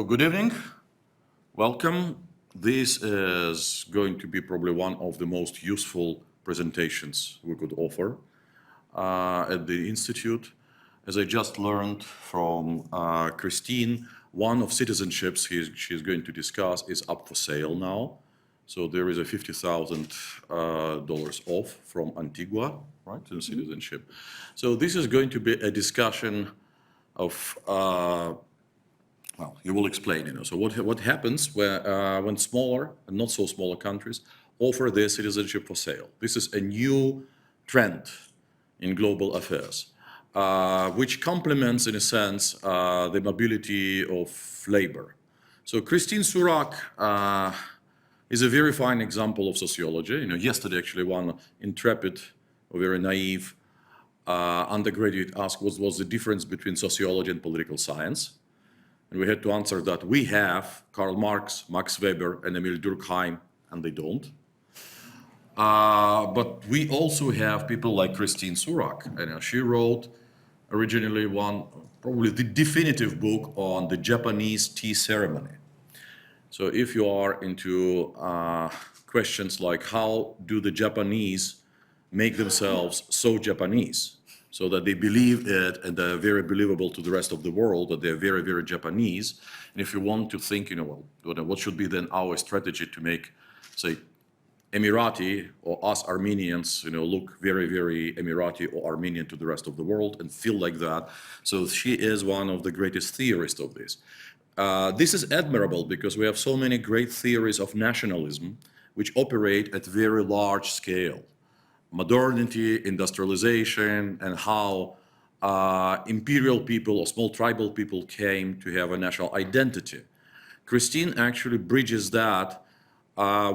So good evening, welcome. This is going to be probably one of the most useful presentations we could offer at the Institute. As I just learned from Kristin, one of citizenships she's going to discuss is up for sale now. So there is a $50,000 off from Antigua, right, in citizenship. So this is going to be a discussion of well, you will explain, So what happens when smaller and not so smaller countries offer their citizenship for sale? This is a new trend in global affairs, which complements, in a sense, the mobility of labor. So Kristin Surak is a very fine example of sociology. Yesterday, actually, one intrepid or very naive undergraduate asked what was the difference between sociology and political science. And we had to answer that we have Karl Marx, Max Weber, and Emil Durkheim, and they don't. But we also have people like Kristin Surak. She wrote originally probably the definitive book on the Japanese tea ceremony. So if you are into questions like how do the Japanese make themselves so Japanese, so that they believe it and they're very believable to the rest of the world, that they're very, very Japanese. And if you want to think, what should be then our strategy to make, say, Emirati or us Armenians, look very, very Emirati or Armenian to the rest of the world and feel like that. So she is one of the greatest theorists of this. This is admirable because we have so many great theories of nationalism which operate at very large scale. Modernity, industrialization, and how imperial people or small tribal people came to have a national identity. Kristin actually bridges that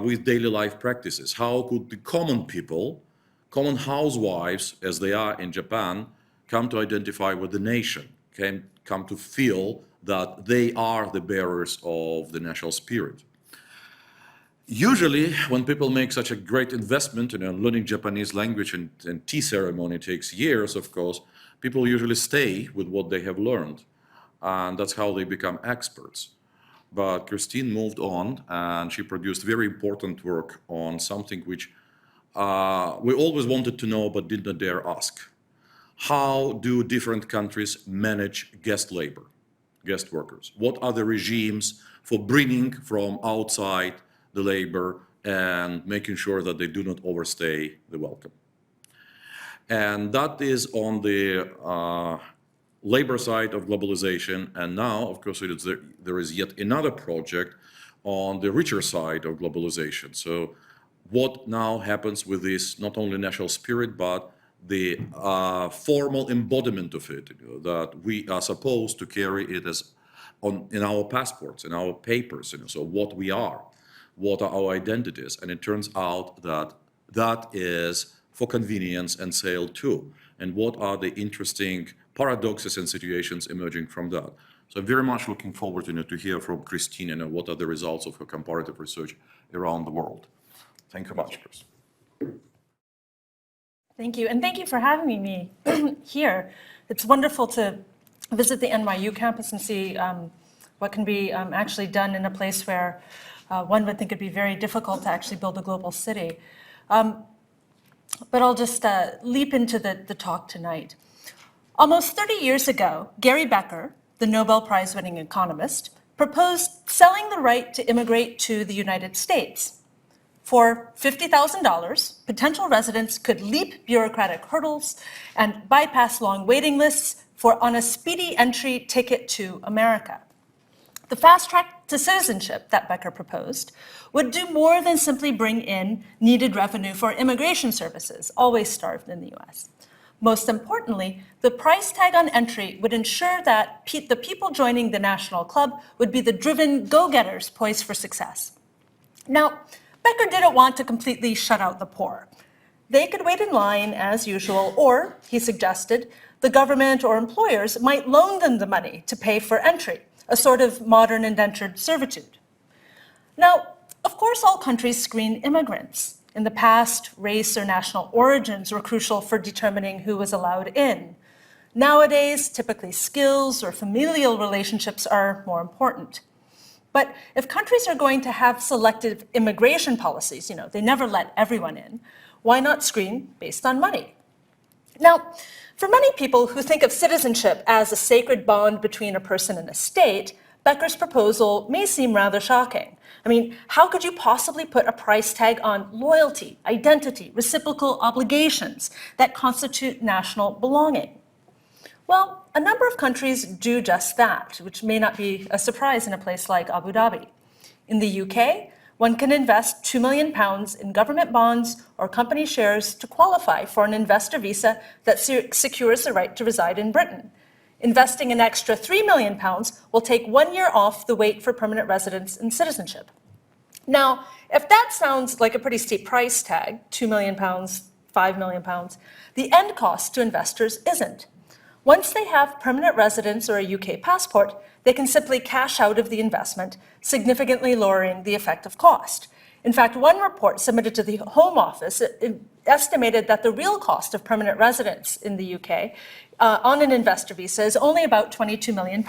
with daily life practices. How could the common people, common housewives, as they are in Japan, come to identify with the nation, come to feel that they are the bearers of the national spirit? Usually, when people make such a great investment in learning Japanese language and tea ceremony takes years, of course, people usually stay with what they have learned. And that's how they become experts. But Kristin moved on and she produced very important work on something which we always wanted to know but did not dare ask. How do different countries manage guest labor, guest workers? What are the regimes for bringing from outside the labor and making sure that they do not overstay the welcome? And that is on the labor side of globalization. And now, of course, there is yet another project on the richer side of globalization. So what now happens with this, not only national spirit, but the formal embodiment of it, that we are supposed to carry it as in our passports, in our papers, so what we are. What are our identities? And it turns out that that is for convenience and sale too. And what are the interesting paradoxes and situations emerging from that? So I'm very much looking forward to hear from Kristin and what are the results of her comparative research around the world. Thank you much, Chris. Thank you, and thank you for having me here. It's wonderful to visit the NYU campus and see what can be actually done in a place where one would think it'd be very difficult to actually build a global city. But I'll just leap into the talk tonight. Almost 30 years ago, Gary Becker, the Nobel Prize-winning economist, proposed selling the right to immigrate to the United States. For $50,000, potential residents could leap bureaucratic hurdles and bypass long waiting lists on a speedy entry ticket to America. The fast track to citizenship that Becker proposed would do more than simply bring in needed revenue for immigration services, always starved in the US. Most importantly, the price tag on entry would ensure that the people joining the national club would be the driven go-getters poised for success. Now, Becker didn't want to completely shut out the poor. They could wait in line as usual, or, he suggested, the government or employers might loan them the money to pay for entry, a sort of modern indentured servitude. Now, of course, all countries screen immigrants. In the past, race or national origins were crucial for determining who was allowed in. Nowadays, typically skills or familial relationships are more important. But if countries are going to have selective immigration policies, they never let everyone in, why not screen based on money? Now, for many people who think of citizenship as a sacred bond between a person and a state, Becker's proposal may seem rather shocking. I mean, how could you possibly put a price tag on loyalty, identity, reciprocal obligations that constitute national belonging? Well, a number of countries do just that, which may not be a surprise in a place like Abu Dhabi. In the UK, one can invest £2 million in government bonds or company shares to qualify for an investor visa that secures the right to reside in Britain. Investing an extra £3 million will take 1 year off the wait for permanent residence and citizenship. Now, if that sounds like a pretty steep price tag, £2 million, £5 million, the end cost to investors isn't. Once they have permanent residence or a UK passport, they can simply cash out of the investment, significantly lowering the effective cost. In fact, one report submitted to the Home Office estimated that the real cost of permanent residence in the UK on an investor visa is only about £22 million.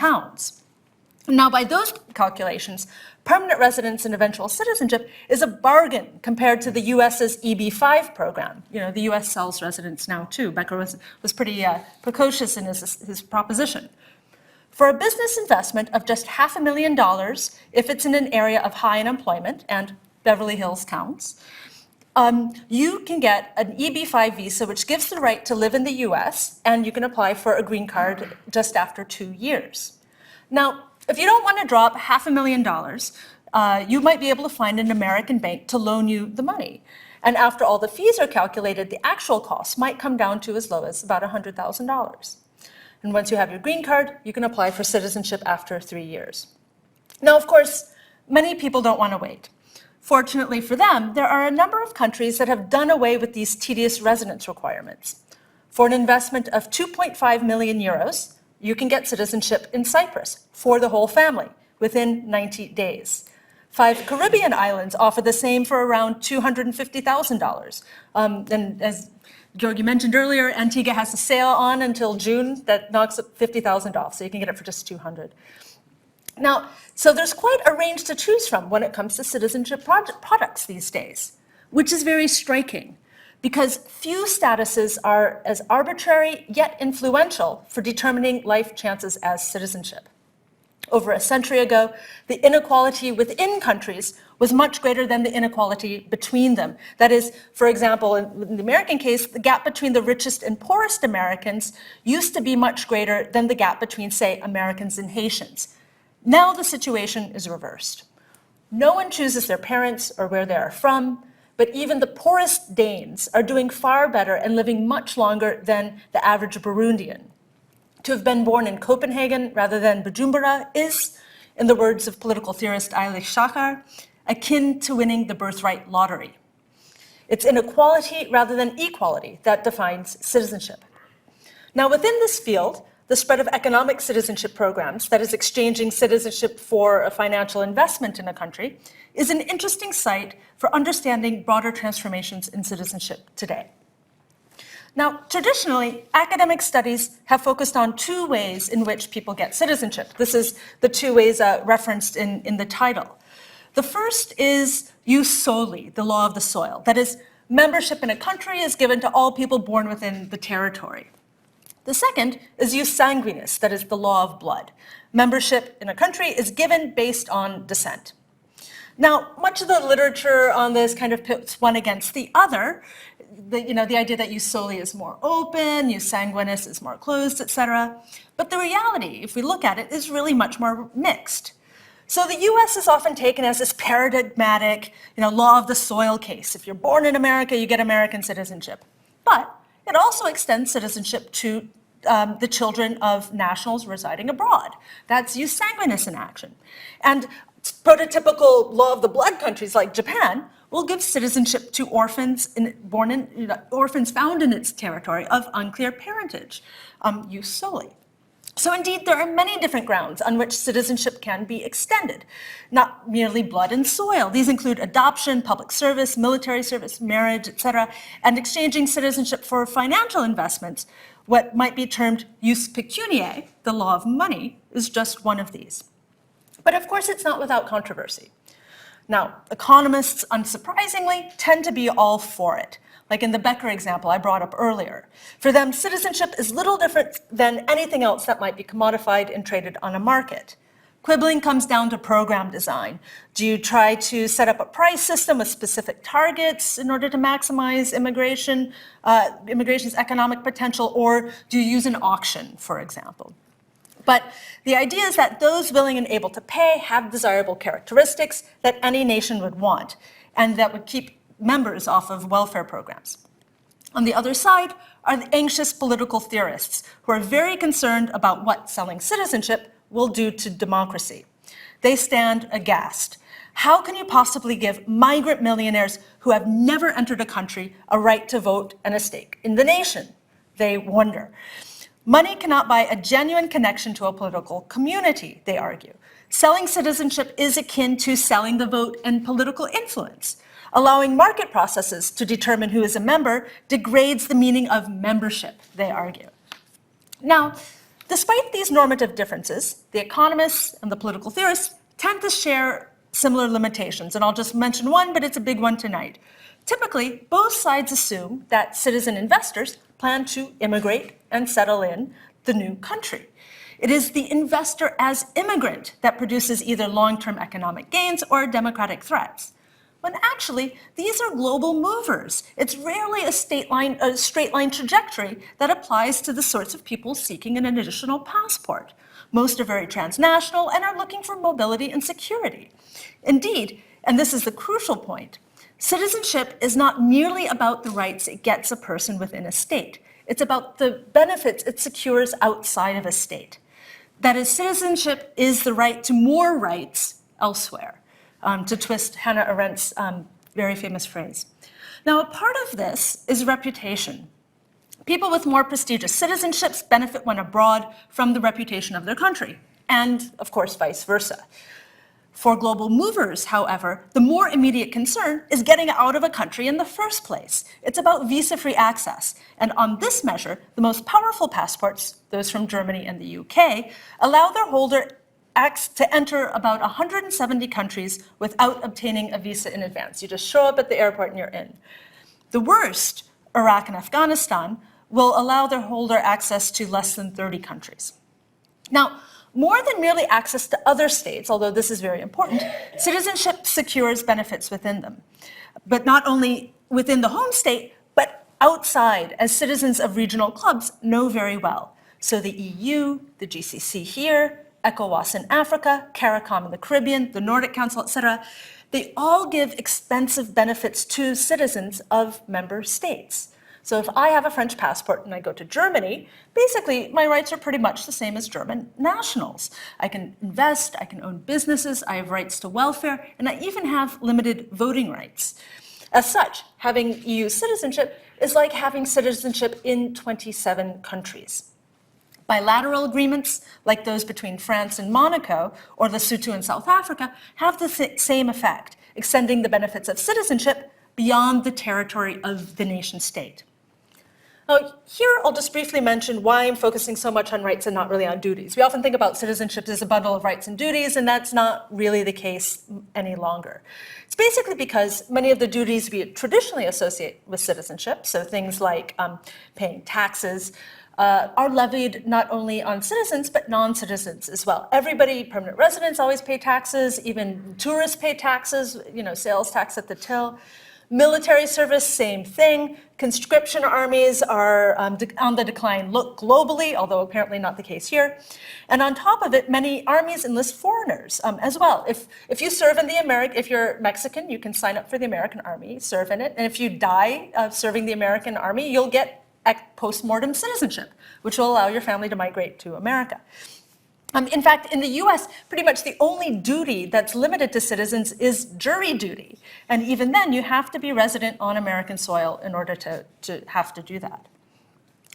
Now, by those calculations, permanent residence and eventual citizenship is a bargain compared to the US's EB-5 program. The US sells residence now too. Becker was pretty precocious in his proposition. For a business investment of just $500,000, if it's in an area of high unemployment, and Beverly Hills counts, you can get an EB-5 visa, which gives the right to live in the US, and you can apply for a green card just after 2 years. Now, if you don't want to drop $500,000, you might be able to find an American bank to loan you the money. And after all the fees are calculated, the actual cost might come down to as low as about $100,000. And once you have your green card, you can apply for citizenship after 3 years. Now, of course, many people don't want to wait. Fortunately for them, there are a number of countries that have done away with these tedious residence requirements. For an investment of 2.5 million euros, you can get citizenship in Cyprus for the whole family within 90 days. 5 Caribbean islands offer the same for around $250,000. And as Georgi mentioned earlier, Antigua has a sale on until June that knocks $50,000 off, so you can get it for just $200,000. Now, so there's quite a range to choose from when it comes to citizenship products these days, which is very striking, because few statuses are as arbitrary yet influential for determining life chances as citizenship. Over a century ago, the inequality within countries was much greater than the inequality between them. That is, for example, in the American case, the gap between the richest and poorest Americans used to be much greater than the gap between, say, Americans and Haitians. Now the situation is reversed. No one chooses their parents or where they are from, but even the poorest Danes are doing far better and living much longer than the average Burundian. To have been born in Copenhagen rather than Bujumbura is, in the words of political theorist Eilish Shachar, akin to winning the birthright lottery. It's inequality rather than equality that defines citizenship. Now, within this field, the spread of economic citizenship programs, that is exchanging citizenship for a financial investment in a country, is an interesting site for understanding broader transformations in citizenship today. Now, traditionally, academic studies have focused on 2 ways in which people get citizenship. This is the 2 ways referenced in the title. The first is jus soli, the law of the soil. That is, membership in a country is given to all people born within the territory. The second is jus sanguinis, that is the law of blood. Membership in a country is given based on descent. Now, much of the literature on this kind of pits one against the other. The idea that jus soli is more open, jus sanguinis is more closed, etc. But the reality, if we look at it, is really much more mixed. So the US is often taken as this paradigmatic, law of the soil case. If you're born in America, you get American citizenship. But it also extends citizenship to the children of nationals residing abroad. That's jus sanguinis in action. And prototypical law of the blood countries like Japan will give citizenship to orphans orphans found in its territory of unclear parentage, jus soli. So indeed, there are many different grounds on which citizenship can be extended, not merely blood and soil. These include adoption, public service, military service, marriage, etc., and exchanging citizenship for financial investments. What might be termed jus pecuniae, the law of money, is just one of these. But of course, it's not without controversy. Now, economists, unsurprisingly, tend to be all for it. Like in the Becker example I brought up earlier. For them, citizenship is little different than anything else that might be commodified and traded on a market. Quibbling comes down to program design. Do you try to set up a price system with specific targets in order to maximize immigration's economic potential, or do you use an auction, for example? But the idea is that those willing and able to pay have desirable characteristics that any nation would want, and that would keep members off of welfare programs. On the other side are the anxious political theorists who are very concerned about what selling citizenship will do to democracy. They stand aghast. How can you possibly give migrant millionaires who have never entered a country a right to vote and a stake in the nation? They wonder. Money cannot buy a genuine connection to a political community, they argue. Selling citizenship is akin to selling the vote and political influence. Allowing market processes to determine who is a member degrades the meaning of membership, they argue. Now, despite these normative differences, the economists and the political theorists tend to share similar limitations, and I'll just mention one, but it's a big one tonight. Typically, both sides assume that citizen investors plan to immigrate and settle in the new country. It is the investor as immigrant that produces either long-term economic gains or democratic threats, when actually these are global movers. It's rarely a straight line trajectory that applies to the sorts of people seeking an additional passport. Most are very transnational and are looking for mobility and security. Indeed, and this is the crucial point, citizenship is not merely about the rights it gets a person within a state. It's about the benefits it secures outside of a state. That is, citizenship is the right to more rights elsewhere, to twist Hannah Arendt's very famous phrase. Now, a part of this is reputation. People with more prestigious citizenships benefit when abroad from the reputation of their country, and of course, vice versa. For global movers, however, the more immediate concern is getting out of a country in the first place. It's about visa-free access. And on this measure, the most powerful passports, those from Germany and the UK, allow their holder to enter about 170 countries without obtaining a visa in advance. You just show up at the airport and you're in. The worst, Iraq and Afghanistan, will allow their holder access to less than 30 countries. Now, more than merely access to other states, although this is very important, citizenship secures benefits within them. But not only within the home state, but outside, as citizens of regional clubs know very well. So the EU, the GCC here, ECOWAS in Africa, CARICOM in the Caribbean, the Nordic Council, etc., they all give expensive benefits to citizens of member states. So if I have a French passport and I go to Germany, basically my rights are pretty much the same as German nationals. I can invest, I can own businesses, I have rights to welfare, and I even have limited voting rights. As such, having EU citizenship is like having citizenship in 27 countries. Bilateral agreements, like those between France and Monaco, or Lesotho and South Africa, have the same effect, extending the benefits of citizenship beyond the territory of the nation state. Now, here I'll just briefly mention why I'm focusing so much on rights and not really on duties. We often think about citizenship as a bundle of rights and duties, and that's not really the case any longer. It's basically because many of the duties we traditionally associate with citizenship, so things like paying taxes, are levied not only on citizens, but non-citizens as well. Everybody, permanent residents always pay taxes, even tourists pay taxes, sales tax at the till. Military service, same thing. Conscription armies are on the decline globally, although apparently not the case here. And on top of it, many armies enlist foreigners as well. If you serve in if you're Mexican, you can sign up for the American Army, serve in it. And if you die serving the American Army, you'll get post-mortem citizenship, which will allow your family to migrate to America. In fact, in the US, pretty much the only duty that's limited to citizens is jury duty. And even then, you have to be resident on American soil in order to have to do that.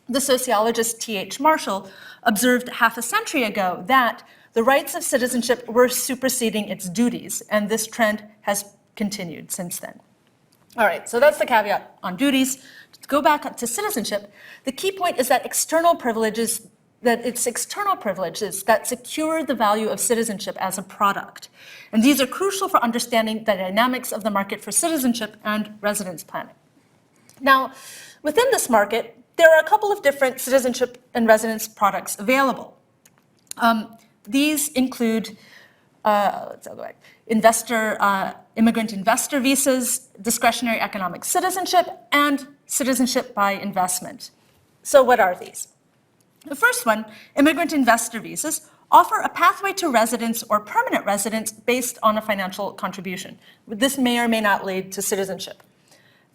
The sociologist T.H. Marshall observed half a century ago that the rights of citizenship were superseding its duties, and this trend has continued since then. All right, so that's the caveat on duties. To go back up to citizenship, the key point is that external privileges that it's external privileges that secure the value of citizenship as a product. And these are crucial for understanding the dynamics of the market for citizenship and residence planning. Now, within this market, there are a couple of different citizenship and residence products available. These include immigrant investor visas, discretionary economic citizenship, and citizenship by investment. So what are these? The first one, immigrant investor visas, offer a pathway to residence or permanent residence based on a financial contribution. This may or may not lead to citizenship.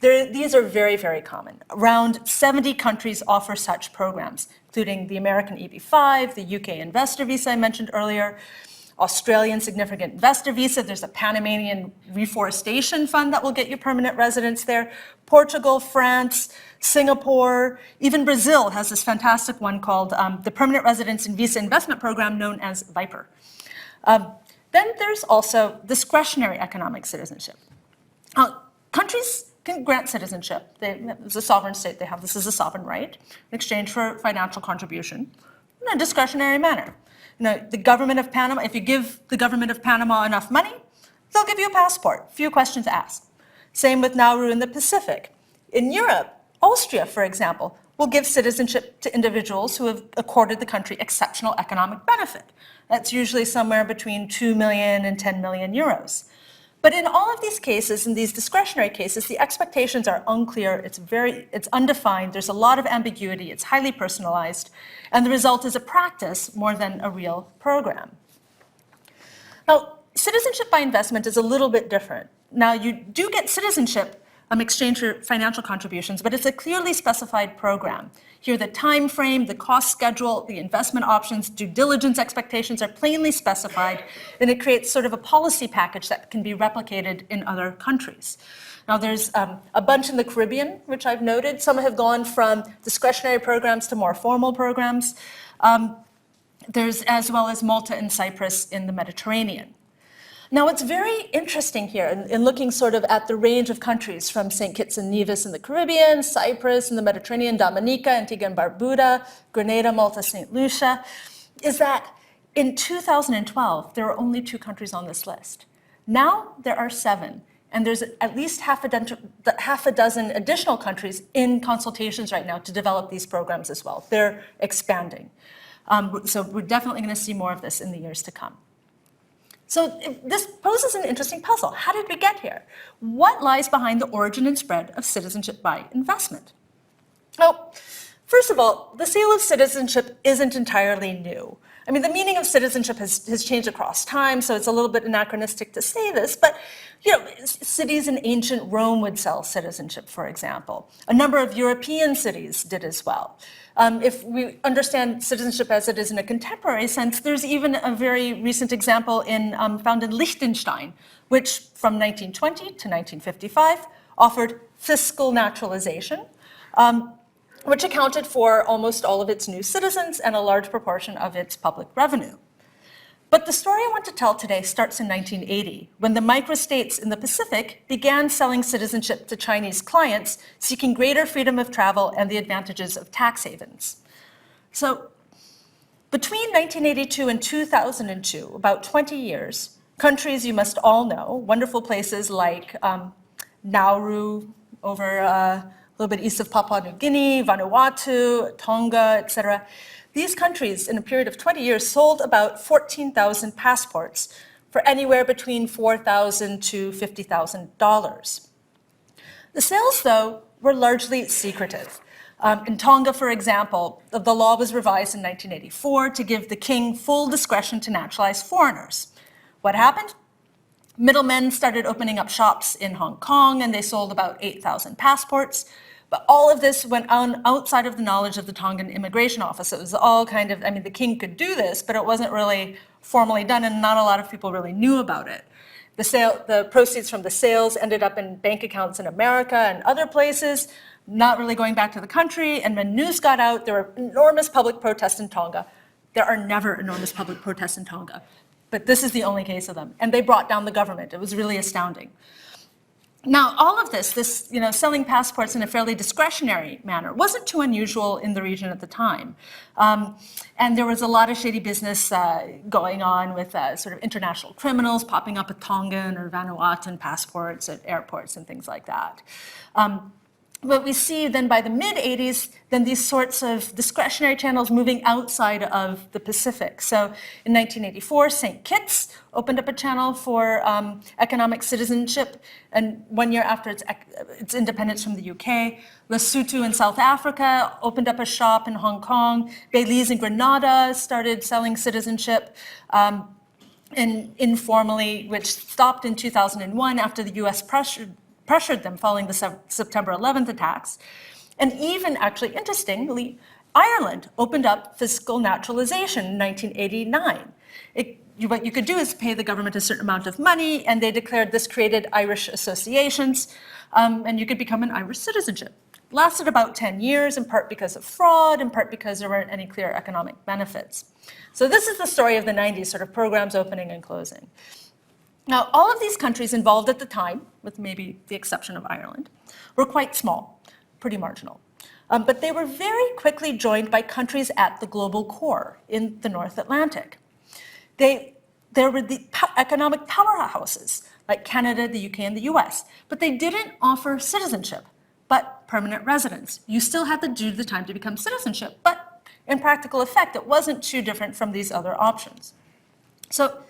These are very, very common. Around 70 countries offer such programs, including the American EB-5, the UK investor visa I mentioned earlier, Australian significant investor visa. There's a Panamanian reforestation fund that will get you permanent residence there. Portugal, France, Singapore, even Brazil has this fantastic one called the Permanent Residence and Visa Investment Program, known as VIPER. Then there's also discretionary economic citizenship. Countries can grant citizenship. As a sovereign state, they have this as a sovereign right in exchange for financial contribution in a discretionary manner. The government of Panama, if you give the government of Panama enough money, they'll give you a passport. Few questions asked. Same with Nauru in the Pacific. In Europe, Austria, for example, will give citizenship to individuals who have accorded the country exceptional economic benefit. That's usually somewhere between 2 million and 10 million euros. But in all of these cases, in these discretionary cases, the expectations are unclear, it's undefined, there's a lot of ambiguity, it's highly personalized, and the result is a practice more than a real program. Now, citizenship by investment is a little bit different. Now, you do get citizenship in exchange for financial contributions, but it's a clearly specified program. Here, the time frame, the cost schedule, the investment options, due diligence expectations are plainly specified, and it creates sort of a policy package that can be replicated in other countries. Now, there's a bunch in the Caribbean, which I've noted. Some have gone from discretionary programs to more formal programs. There's as well as Malta and Cyprus in the Mediterranean. Now, what's very interesting here in looking sort of at the range of countries from St. Kitts and Nevis in the Caribbean, Cyprus in the Mediterranean, Dominica, Antigua and Barbuda, Grenada, Malta, St. Lucia, is that in 2012, there were only 2 countries on this list. Now there are 7, and there's at least half a dozen additional countries in consultations right now to develop these programs as well. They're expanding. So we're definitely going to see more of this in the years to come. So this poses an interesting puzzle. How did we get here? What lies behind the origin and spread of citizenship by investment? Well, first of all, the sale of citizenship isn't entirely new. I mean, the meaning of citizenship has changed across time, so it's a little bit anachronistic to say this, but cities in ancient Rome would sell citizenship, for example. A number of European cities did as well. If we understand citizenship as it is in a contemporary sense, there's even a very recent example found in Liechtenstein, which from 1920 to 1955 offered fiscal naturalization, which accounted for almost all of its new citizens and a large proportion of its public revenue. But the story I want to tell today starts in 1980, when the microstates in the Pacific began selling citizenship to Chinese clients seeking greater freedom of travel and the advantages of tax havens. So between 1982 and 2002, about 20 years, countries you must all know, wonderful places like Nauru, over a little bit east of Papua New Guinea, Vanuatu, Tonga, etc. These countries, in a period of 20 years, sold about 14,000 passports for anywhere between $4,000 to $50,000. The sales, though, were largely secretive. In Tonga, for example, the law was revised in 1984 to give the king full discretion to naturalize foreigners. What happened? Middlemen started opening up shops in Hong Kong, and they sold about 8,000 passports. But all of this went on outside of the knowledge of the Tongan Immigration Office. It was all kind of, the king could do this, but it wasn't really formally done, and not a lot of people really knew about it. The proceeds from the sales ended up in bank accounts in America and other places, not really going back to the country. And when news got out, there were enormous public protests in Tonga. There are never enormous public protests in Tonga, but this is the only case of them. And they brought down the government. It was really astounding. Now, all of this, selling passports in a fairly discretionary manner, wasn't too unusual in the region at the time. And there was a lot of shady business going on with sort of international criminals popping up with Tongan or Vanuatuan passports at airports and things like that. But we see then by the mid-'80s, then these sorts of discretionary channels moving outside of the Pacific. So in 1984, St. Kitts opened up a channel for economic citizenship, and 1 year after its independence from the UK. Lesotho in South Africa opened up a shop in Hong Kong. Belize and Grenada started selling citizenship informally, which stopped in 2001 after the US pressured them following the September 11th attacks. And even, actually, interestingly, Ireland opened up fiscal naturalization in 1989. What you could do is pay the government a certain amount of money, and they declared this created Irish associations, and you could become an Irish citizenship. Lasted about 10 years, in part because of fraud, in part because there weren't any clear economic benefits. So this is the story of the 90s, sort of programs opening and closing. Now, all of these countries involved at the time, with maybe the exception of Ireland, were quite small, pretty marginal. But they were very quickly joined by countries at the global core in the North Atlantic. There were the economic powerhouses, like Canada, the UK, and the US, but they didn't offer citizenship, but permanent residence. You still had to do the time to become citizenship, but in practical effect, it wasn't too different from these other options. So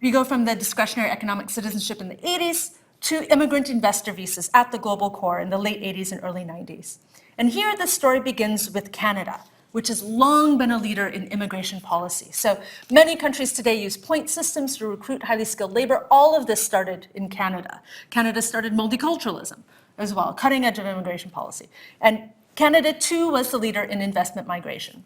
we go from the discretionary economic citizenship in the 80s to immigrant investor visas at the global core in the late 80s and early 90s. And here the story begins with Canada, which has long been a leader in immigration policy. So many countries today use point systems to recruit highly skilled labor. All of this started in Canada. Canada started multiculturalism as well, cutting edge of immigration policy. And Canada, too, was the leader in investment migration.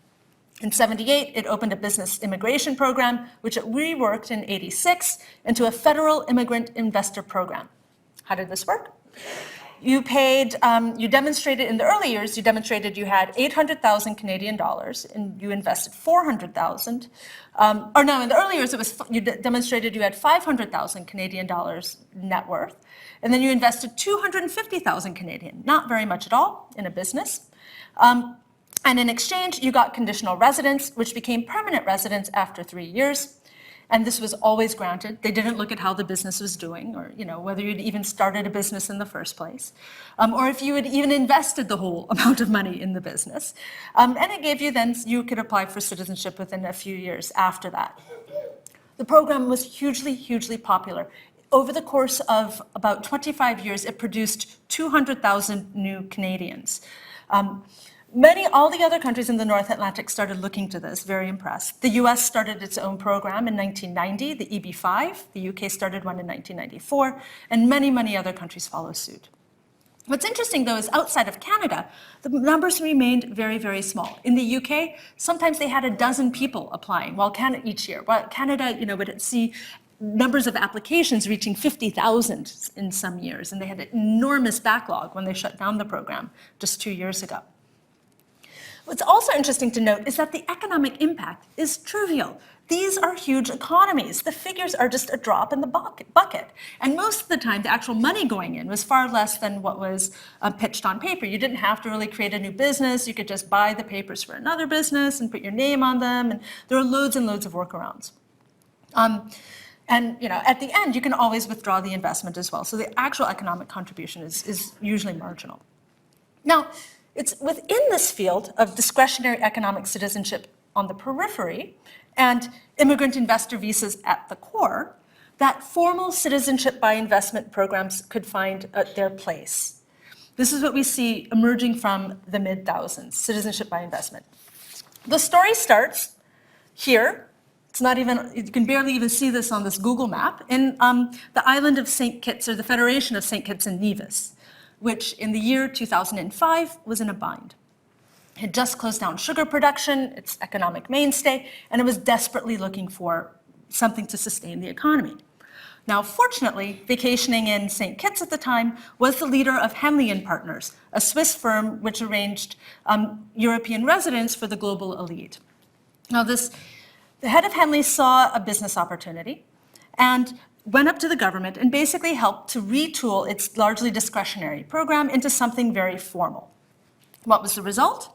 In '78, it opened a business immigration program, which it reworked in '86 into a federal immigrant investor program. How did this work? You demonstrated in the early years, you demonstrated you had 800,000 Canadian dollars and you invested 400,000. In the early years, you demonstrated you had 500,000 Canadian dollars net worth. And then you invested 250,000 Canadian, not very much at all, in a business. And in exchange, you got conditional residence, which became permanent residence after 3 years. And this was always granted. They didn't look at how the business was doing or whether you'd even started a business in the first place, or if you had even invested the whole amount of money in the business. And it gave you then, you could apply for citizenship within a few years after that. The program was hugely, hugely popular. Over the course of about 25 years, it produced 200,000 new Canadians. All the other countries in the North Atlantic started looking to this, very impressed. The US started its own program in 1990, the EB-5. The UK started one in 1994, and many, many other countries followed suit. What's interesting, though, is outside of Canada, the numbers remained very, very small. In the UK, sometimes they had a dozen people applying each year. While Canada, would see numbers of applications reaching 50,000 in some years, and they had an enormous backlog when they shut down the program just 2 years ago. What's also interesting to note is that the economic impact is trivial. These are huge economies. The figures are just a drop in the bucket. And most of the time, the actual money going in was far less than what was pitched on paper. You didn't have to really create a new business. You could just buy the papers for another business and put your name on them. And there are loads and loads of workarounds. At the end, you can always withdraw the investment as well. So the actual economic contribution is usually marginal. Now, it's within this field of discretionary economic citizenship on the periphery and immigrant investor visas at the core that formal citizenship by investment programs could find their place. This is what we see emerging from the mid-thousands, citizenship by investment. The story starts here. You can barely even see this on this Google map, in the island of St. Kitts, or the Federation of St. Kitts and Nevis, which in the year 2005 was in a bind. It had just closed down sugar production, its economic mainstay, and it was desperately looking for something to sustain the economy. Now, fortunately, vacationing in St. Kitts at the time was the leader of Henley & Partners, a Swiss firm which arranged European residence for the global elite. Now, the head of Henley saw a business opportunity, and went up to the government and basically helped to retool its largely discretionary program into something very formal. What was the result?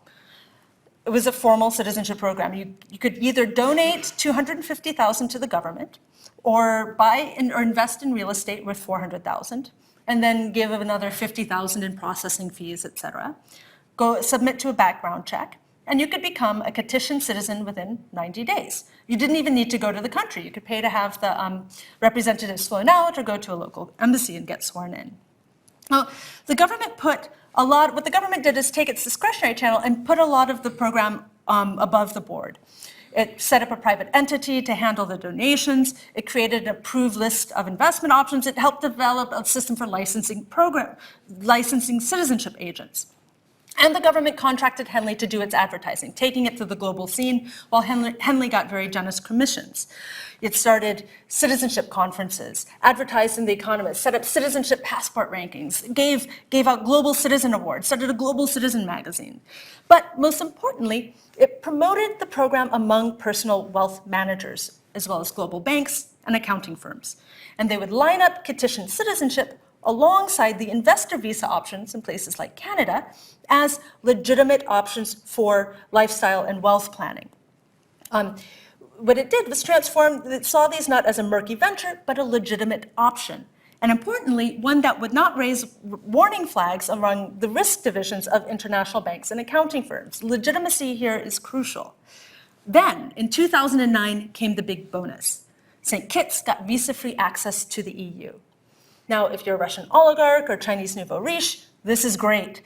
It was a formal citizenship program. You could either donate $250,000 to the government or buy or invest in real estate worth $400,000 and then give another $50,000 in processing fees, et cetera. Go submit to a background check, and you could become a petitioned citizen within 90 days. You didn't even need to go to the country. You could pay to have the representatives flown out or go to a local embassy and get sworn in. Well, what the government did is take its discretionary channel and put a lot of the program above the board. It set up a private entity to handle the donations. It created an approved list of investment options. It helped develop a system for licensing citizenship agents. And the government contracted Henley to do its advertising, taking it to the global scene, while Henley got very generous commissions. It started citizenship conferences, advertised in The Economist, set up citizenship passport rankings, gave out global citizen awards, started a global citizen magazine. But most importantly, it promoted the program among personal wealth managers, as well as global banks and accounting firms. And they would line up petition citizenship alongside the investor visa options in places like Canada as legitimate options for lifestyle and wealth planning. What it did was it saw these not as a murky venture, but a legitimate option. And importantly, one that would not raise warning flags among the risk divisions of international banks and accounting firms. Legitimacy here is crucial. Then, in 2009, came the big bonus. St. Kitts got visa-free access to the EU. Now, if you're a Russian oligarch or Chinese nouveau riche, this is great.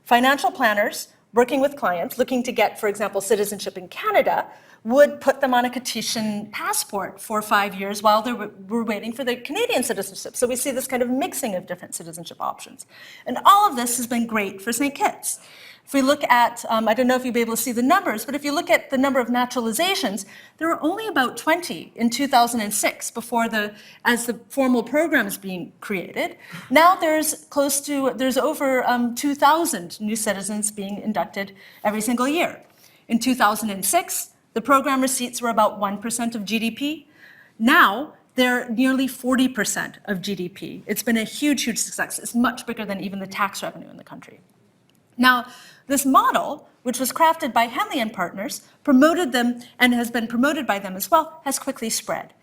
Financial planners working with clients looking to get, for example, citizenship in Canada would put them on a Kittian passport for 5 years while they were waiting for their Canadian citizenship. So we see this kind of mixing of different citizenship options. And all of this has been great for St. Kitts. If we look at, I don't know if you'll be able to see the numbers, but if you look at the number of naturalizations, there were only about 20 in 2006 as the formal program is being created. Now there's over 2,000 new citizens being inducted every single year. In 2006, the program receipts were about 1% of GDP. Now, they're nearly 40% of GDP. It's been a huge, huge success. It's much bigger than even the tax revenue in the country. Now, this model, which was crafted by Henley and Partners, promoted them and has been promoted by them as well, has quickly spread.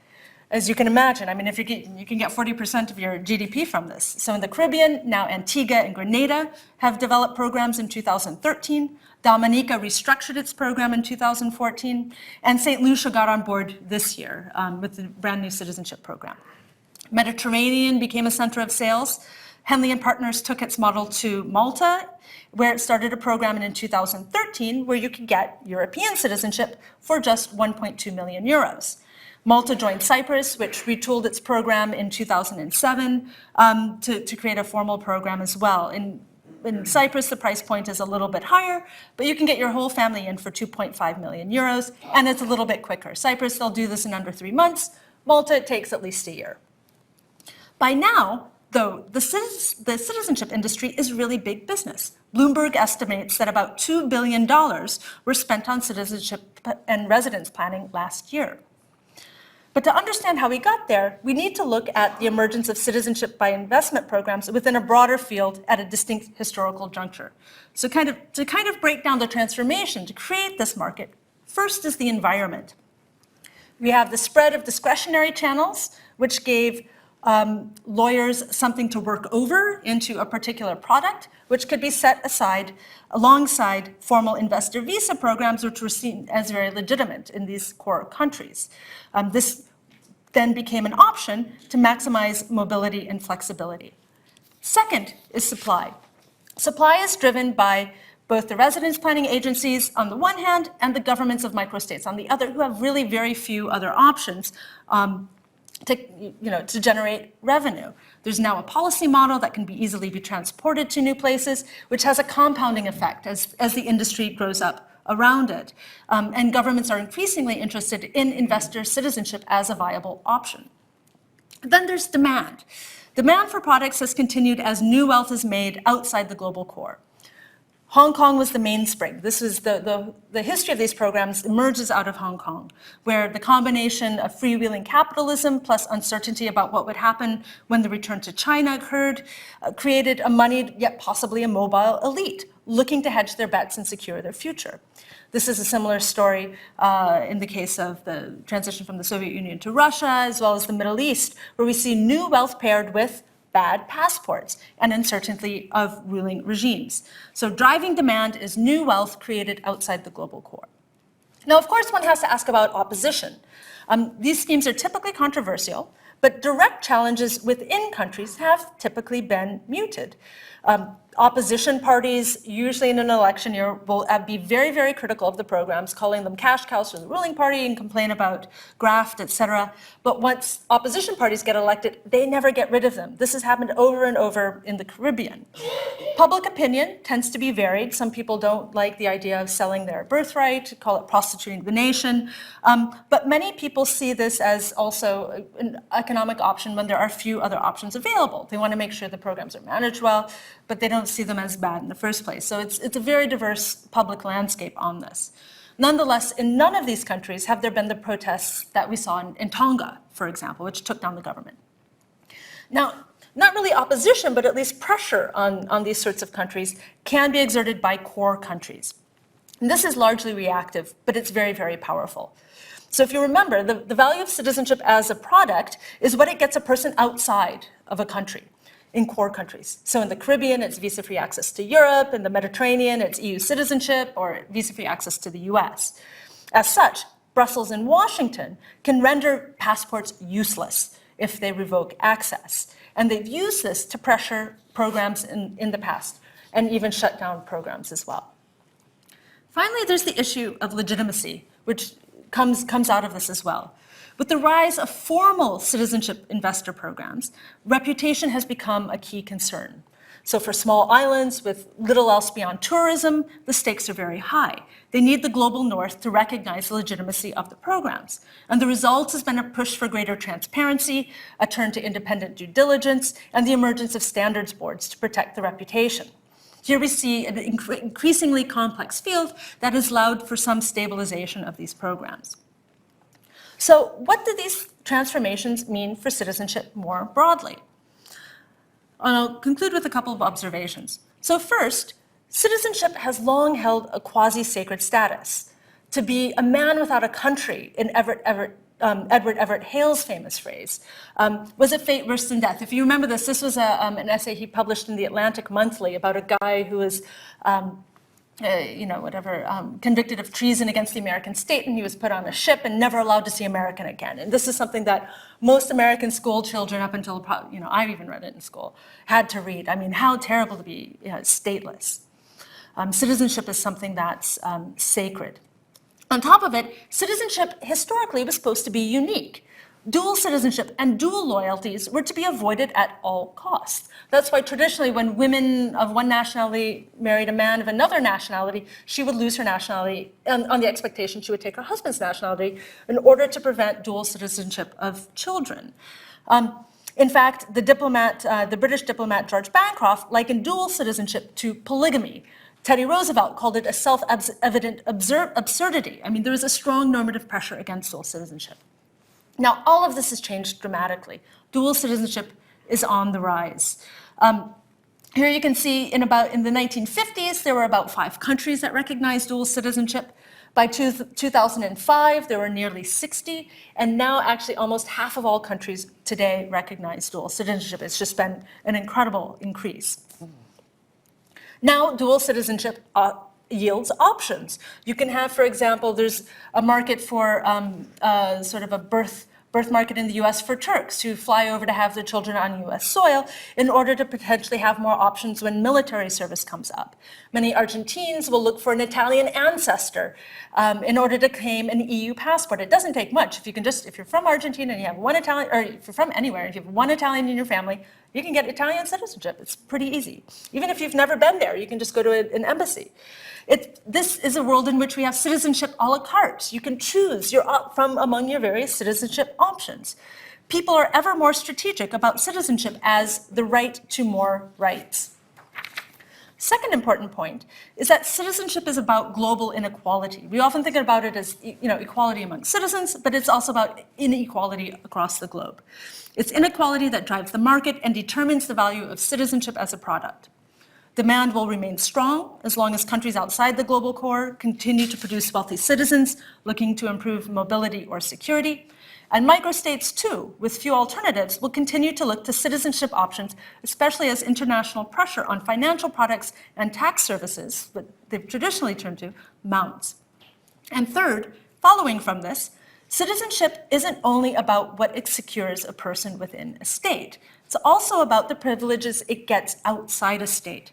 As you can imagine, I mean, if you can get 40% of your GDP from this. So in the Caribbean, now Antigua and Grenada have developed programs in 2013. Dominica restructured its program in 2014. And St. Lucia got on board this year with the brand new citizenship program. Mediterranean became a center of sales. Henley and Partners took its model to Malta, where it started a program in 2013 where you could get European citizenship for just 1.2 million euros. Malta joined Cyprus, which retooled its program in 2007 to create a formal program as well. In Cyprus, the price point is a little bit higher, but you can get your whole family in for 2.5 million euros, and it's a little bit quicker. Cyprus, they'll do this in under 3 months. Malta, it takes at least a year. By now, though, the citizenship industry is really big business. Bloomberg estimates that about $2 billion were spent on citizenship and residence planning last year. But to understand how we got there, we need to look at the emergence of citizenship by investment programs within a broader field at a distinct historical juncture. So to kind of break down the transformation to create this market, first is the environment. We have the spread of discretionary channels, which gave lawyers something to work over into a particular product, which could be set aside alongside formal investor visa programs, which were seen as very legitimate in these core countries. This then became an option to maximize mobility and flexibility. Second is supply. Supply is driven by both the residence planning agencies on the one hand and the governments of microstates on the other, who have really very few other options to generate revenue. There's now a policy model that can easily be transported to new places, which has a compounding effect as the industry grows up around it. And governments are increasingly interested in investor citizenship as a viable option. Then there's demand. Demand for products has continued as new wealth is made outside the global core. Hong Kong was the mainspring. This was the history of these programs emerges out of Hong Kong, where the combination of freewheeling capitalism plus uncertainty about what would happen when the return to China occurred created a moneyed yet possibly a mobile elite looking to hedge their bets and secure their future. This is a similar story in the case of the transition from the Soviet Union to Russia, as well as the Middle East, where we see new wealth paired with bad passports and uncertainty of ruling regimes. So driving demand is new wealth created outside the global core. Now, of course, one has to ask about opposition. These schemes are typically controversial, but direct challenges within countries have typically been muted. Opposition parties, usually in an election year, will be very, very critical of the programs, calling them cash cows for the ruling party and complain about graft, etc. But once opposition parties get elected, they never get rid of them. This has happened over and over in the Caribbean. Public opinion tends to be varied. Some people don't like the idea of selling their birthright, call it prostituting the nation. But many people see this as also an economic option when there are few other options available. They want to make sure the programs are managed well, but they don't see them as bad in the first place. So it's a very diverse public landscape on this. Nonetheless, in none of these countries have there been the protests that we saw in Tonga, for example, which took down the government. Now, not really opposition, but at least pressure on these sorts of countries can be exerted by core countries. And this is largely reactive, but it's very, very powerful. So if you remember, the value of citizenship as a product is what it gets a person outside of a country in core countries. So in the Caribbean, it's visa-free access to Europe. In the Mediterranean, it's EU citizenship or visa-free access to the US. As such, Brussels and Washington can render passports useless if they revoke access. And they've used this to pressure programs in the past and even shut down programs as well. Finally, there's the issue of legitimacy, which comes out of this as well. With the rise of formal citizenship investor programs, reputation has become a key concern. So for small islands with little else beyond tourism, the stakes are very high. They need the global north to recognize the legitimacy of the programs. And the result has been a push for greater transparency, a turn to independent due diligence, and the emergence of standards boards to protect the reputation. Here we see an increasingly complex field that has allowed for some stabilization of these programs. So what do these transformations mean for citizenship more broadly? And I'll conclude with a couple of observations. So first, citizenship has long held a quasi-sacred status. To be a man without a country, in Edward Everett Hale's famous phrase, was a fate worse than death. If you remember this, this was an essay he published in the Atlantic Monthly about a guy who was convicted of treason against the American state, and he was put on a ship and never allowed to see American again. And this is something that most American school children, up until, I've even read it in school, had to read. I mean, how terrible to be stateless. Citizenship is something that's sacred. On top of it, citizenship historically was supposed to be unique. Dual citizenship and dual loyalties were to be avoided at all costs. That's why traditionally when women of one nationality married a man of another nationality, she would lose her nationality on the expectation she would take her husband's nationality in order to prevent dual citizenship of children. In fact, the British diplomat George Bancroft likened dual citizenship to polygamy. Teddy Roosevelt called it a self-evident absurdity. I mean, there was a strong normative pressure against dual citizenship. Now, all of this has changed dramatically. Dual citizenship is on the rise. Here you can see in the 1950s, there were about 5 countries that recognized dual citizenship. By 2005, there were nearly 60, and now actually almost half of all countries today recognize dual citizenship. It's just been an incredible increase. Now, dual citizenship yields options. You can have, for example, there's a market for sort of a birth market in the US for Turks who fly over to have their children on US soil in order to potentially have more options when military service comes up. Many Argentines will look for an Italian ancestor in order to claim an EU passport. It doesn't take much. If you're from Argentina and you have one Italian, or if you're from anywhere, if you have one Italian in your family, you can get Italian citizenship. It's pretty easy. Even if you've never been there, you can just go to an embassy. This is a world in which we have citizenship a la carte. You can choose from among your various citizenship options. People are ever more strategic about citizenship as the right to more rights. Second important point is that citizenship is about global inequality. We often think about it as equality among citizens, but it's also about inequality across the globe. It's inequality that drives the market and determines the value of citizenship as a product. Demand will remain strong as long as countries outside the global core continue to produce wealthy citizens looking to improve mobility or security. And microstates, too, with few alternatives, will continue to look to citizenship options, especially as international pressure on financial products and tax services, what they've traditionally turned to, mounts. And third, following from this, citizenship isn't only about what it secures a person within a state. It's also about the privileges it gets outside a state.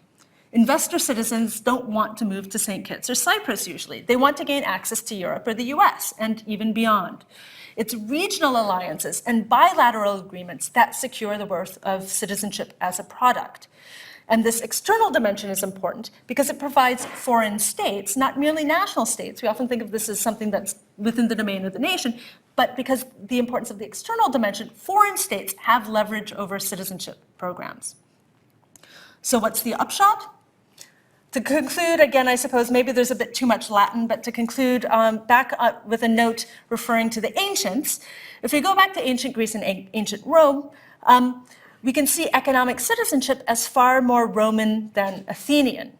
Investor citizens don't want to move to St. Kitts or Cyprus usually. They want to gain access to Europe or the US and even beyond. It's regional alliances and bilateral agreements that secure the worth of citizenship as a product. And this external dimension is important because it provides foreign states, not merely national states. We often think of this as something that's within the domain of the nation, but because the importance of the external dimension, foreign states have leverage over citizenship programs. So what's the upshot? To conclude, again, I suppose maybe there's a bit too much Latin, but to conclude, back up with a note referring to the ancients, if we go back to ancient Greece and ancient Rome, we can see economic citizenship as far more Roman than Athenian.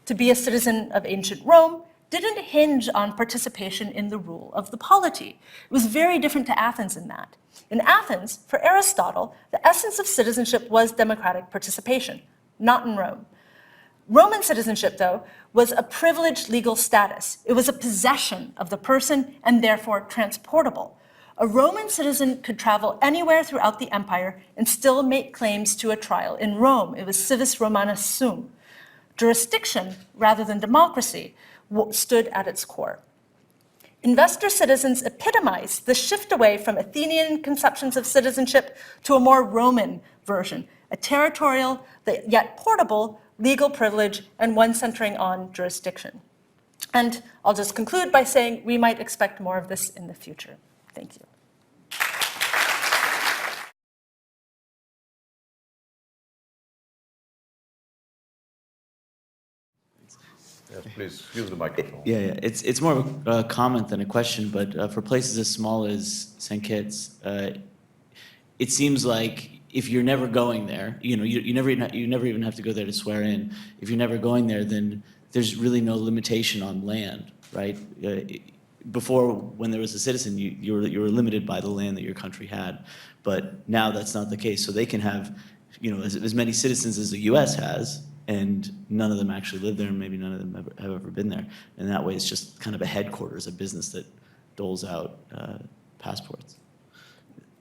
To be a citizen of ancient Rome didn't hinge on participation in the rule of the polity. It was very different to Athens in that. In Athens, for Aristotle, the essence of citizenship was democratic participation, not in Rome. Roman citizenship, though, was a privileged legal status. It was a possession of the person and therefore transportable. A Roman citizen could travel anywhere throughout the empire and still make claims to a trial in Rome. It was civis Romanus sum. Jurisdiction, rather than democracy, stood at its core. Investor citizens epitomize the shift away from Athenian conceptions of citizenship to a more Roman version, a territorial, yet portable, legal privilege, and one centering on jurisdiction. And I'll just conclude by saying we might expect more of this in the future. Thank you. Yes, please use the microphone. Yeah. It's more of a comment than a question, but for places as small as St. Kitts, it seems like if you're never going there, you never even have to go there to swear in. If you're never going there, then there's really no limitation on land, right? Before, when there was a citizen, you were limited by the land that your country had, but now that's not the case. So they can have, as many citizens as the U.S. has, and none of them actually live there, and maybe none of them have ever been there. And that way, it's just kind of a headquarters, a business that doles out passports.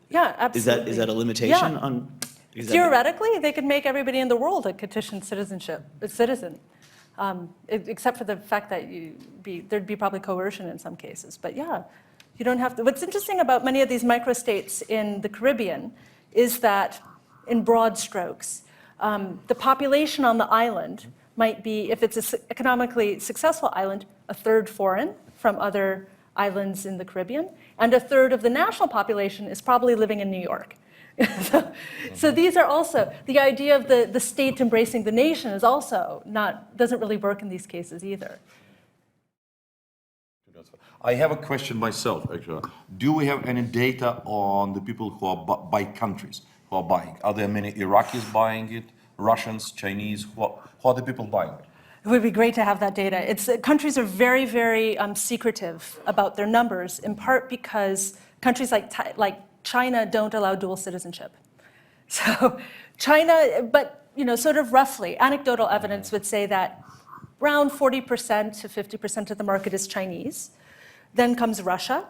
Yeah, absolutely. Is that a limitation on? Theoretically, they could make everybody in the world a petition citizen, except for the fact that there'd be probably coercion in some cases. But yeah, you don't have to. What's interesting about many of these microstates in the Caribbean is that, in broad strokes, the population on the island might be, if it's an economically successful island, a third foreign from other islands in the Caribbean, and a third of the national population is probably living in New York. So these are also, the idea of the state embracing the nation is also doesn't really work in these cases either. I have a question myself, actually. Do we have any data on the people who are by countries who are buying? Are there many Iraqis buying it, Russians, Chinese? Who are the people buying it? It would be great to have that data. Countries are very, very secretive about their numbers, in part because countries like China don't allow dual citizenship. So China, but sort of roughly, anecdotal evidence would say that around 40% to 50% of the market is Chinese. Then comes Russia.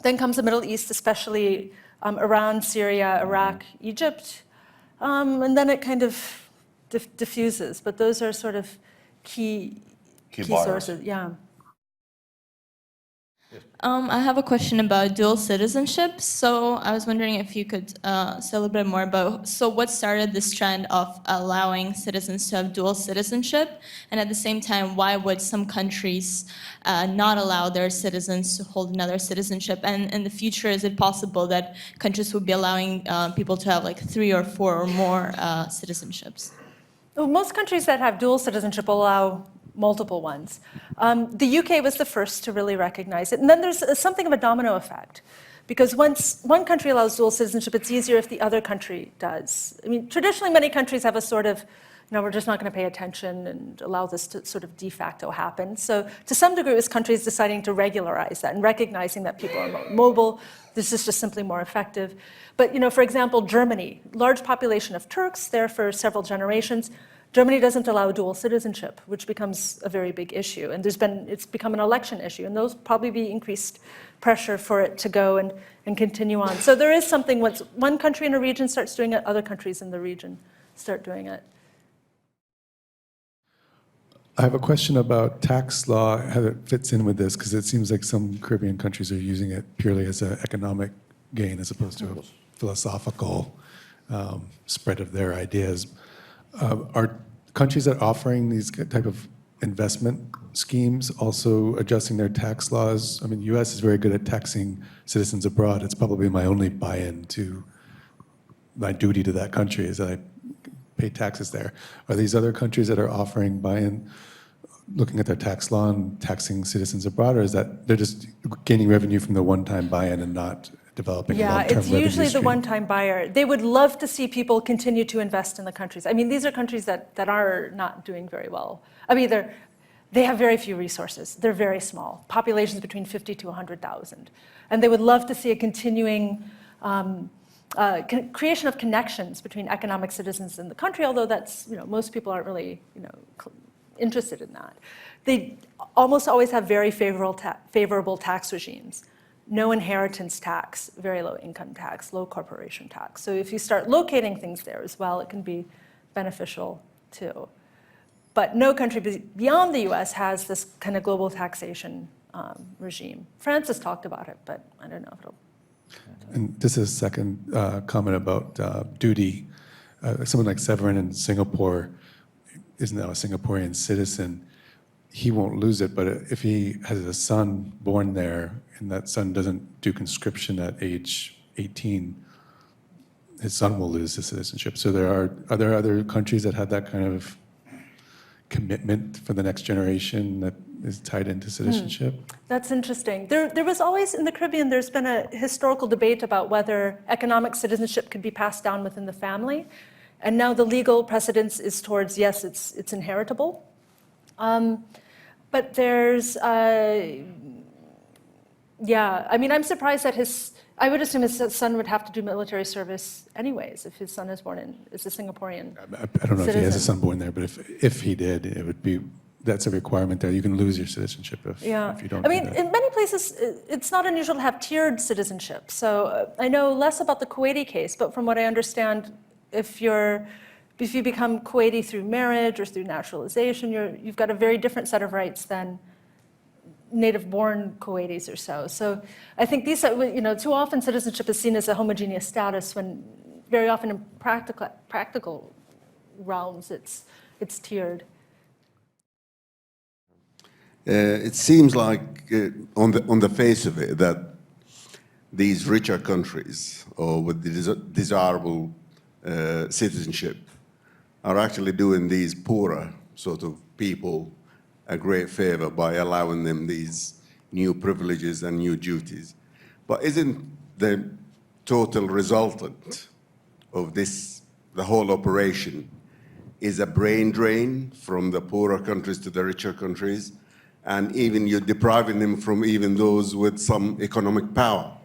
Then comes the Middle East, especially Iran, Syria, Iraq, Egypt. And then it kind of diffuses. But those are sort of key sources, yeah. I have a question about dual citizenship. So I was wondering if you could say a little bit more about, so what started this trend of allowing citizens to have dual citizenship? And at the same time, why would some countries not allow their citizens to hold another citizenship? And in the future, is it possible that countries would be allowing people to have like 3 or 4 or more citizenships? Well, most countries that have dual citizenship allow multiple ones. The UK was the first to really recognize it. And then there's something of a domino effect. Because once one country allows dual citizenship, it's easier if the other country does. I mean, traditionally, many countries have a sort of, no, we're just not going to pay attention and allow this to sort of de facto happen. So to some degree, it was countries deciding to regularize that and recognizing that people are mobile. This is just simply more effective. But, for example, Germany, large population of Turks there for several generations. Germany doesn't allow dual citizenship, which becomes a very big issue. And it's become an election issue. And those probably be increased pressure for it to go and continue on. So there is something, once one country in a region starts doing it, other countries in the region start doing it. I have a question about tax law, how it fits in with this, because it seems like some Caribbean countries are using it purely as an economic gain as opposed to a philosophical spread of their ideas. Are countries that are offering these type of investment schemes also adjusting their tax laws? I mean, the U.S. is very good at taxing citizens abroad. It's probably my only buy-in to my duty to that country is that I pay taxes there. Are these other countries that are offering buy-in, looking at their tax law and taxing citizens abroad, or is that they're just gaining revenue from the one-time buy-in and not developing a long-term revenue stream? Yeah, it's usually the one-time buyer. They would love to see people continue to invest in the countries. I mean, these are countries that are not doing very well. I mean, they have very few resources. They're very small, populations between 50 to 100,000. And they would love to see a continuing creation of connections between economic citizens in the country, although that's, most people aren't really, interested in that. They almost always have very favorable tax regimes. No inheritance tax, very low income tax, low corporation tax. So if you start locating things there as well, it can be beneficial too. But no country beyond the US has this kind of global taxation regime. France has talked about it, but I don't know if it'll. And this is a second comment about duty. Someone like Severin in Singapore is now a Singaporean citizen. He won't lose it, but if he has a son born there and that son doesn't do conscription at age 18, his son will lose his citizenship. So are there other countries that have that kind of commitment for the next generation that is tied into citizenship? That's interesting. There was always, in the Caribbean, there's been a historical debate about whether economic citizenship could be passed down within the family. And now the legal precedence is towards, yes, it's inheritable. But there's, I mean, I'm surprised that I would assume his son would have to do military service anyways if his son is born is a Singaporean I don't know if he has a son born there, but if he did, it would be, that's a requirement there. You can lose your citizenship if you don't. I mean, in many places, it's not unusual to have tiered citizenship. So I know less about the Kuwaiti case, but from what I understand, if you become Kuwaiti through marriage or through naturalization, you've got a very different set of rights than native-born Kuwaitis or so. So I think these, too often citizenship is seen as a homogeneous status when very often in practical realms it's tiered. It seems like on the face of it that these richer countries or with the desirable citizenship are actually doing these poorer sort of people a great favor by allowing them these new privileges and new duties. But isn't the total resultant of this, the whole operation, is a brain drain from the poorer countries to the richer countries? And even you're depriving them from even those with some economic power.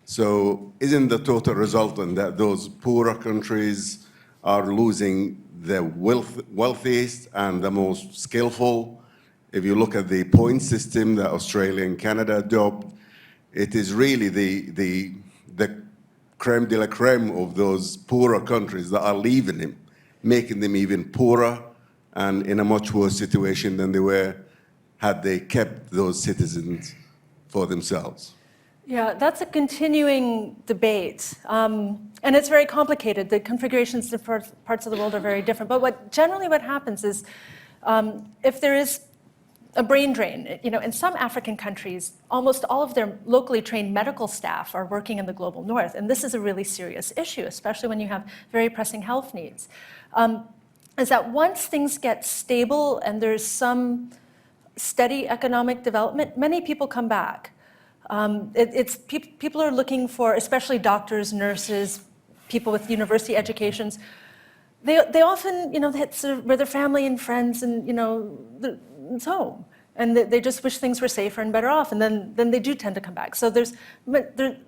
So isn't the total resultant that those poorer countries are losing the wealthiest and the most skillful? If you look at the point system that Australia and Canada adopt, it is really the creme de la creme of those poorer countries that are leaving them, making them even poorer and in a much worse situation than they were had they kept those citizens for themselves. Yeah, that's a continuing debate. And it's very complicated. The configurations in parts of the world are very different. But generally what happens is if there is a brain drain, in some African countries, almost all of their locally trained medical staff are working in the global north. And this is a really serious issue, especially when you have very pressing health needs. is that once things get stable and there's some steady economic development, many people come back. People are looking for, especially doctors, nurses, people with university educations. They often, that's where their family and friends and, it's home. And they just wish things were safer and better off, and then they do tend to come back. So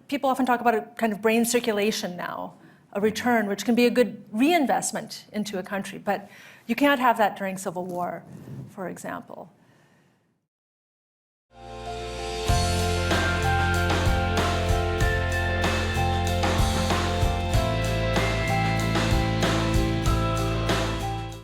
people often talk about a kind of brain circulation now, a return, which can be a good reinvestment into a country. But you can't have that during civil war, for example.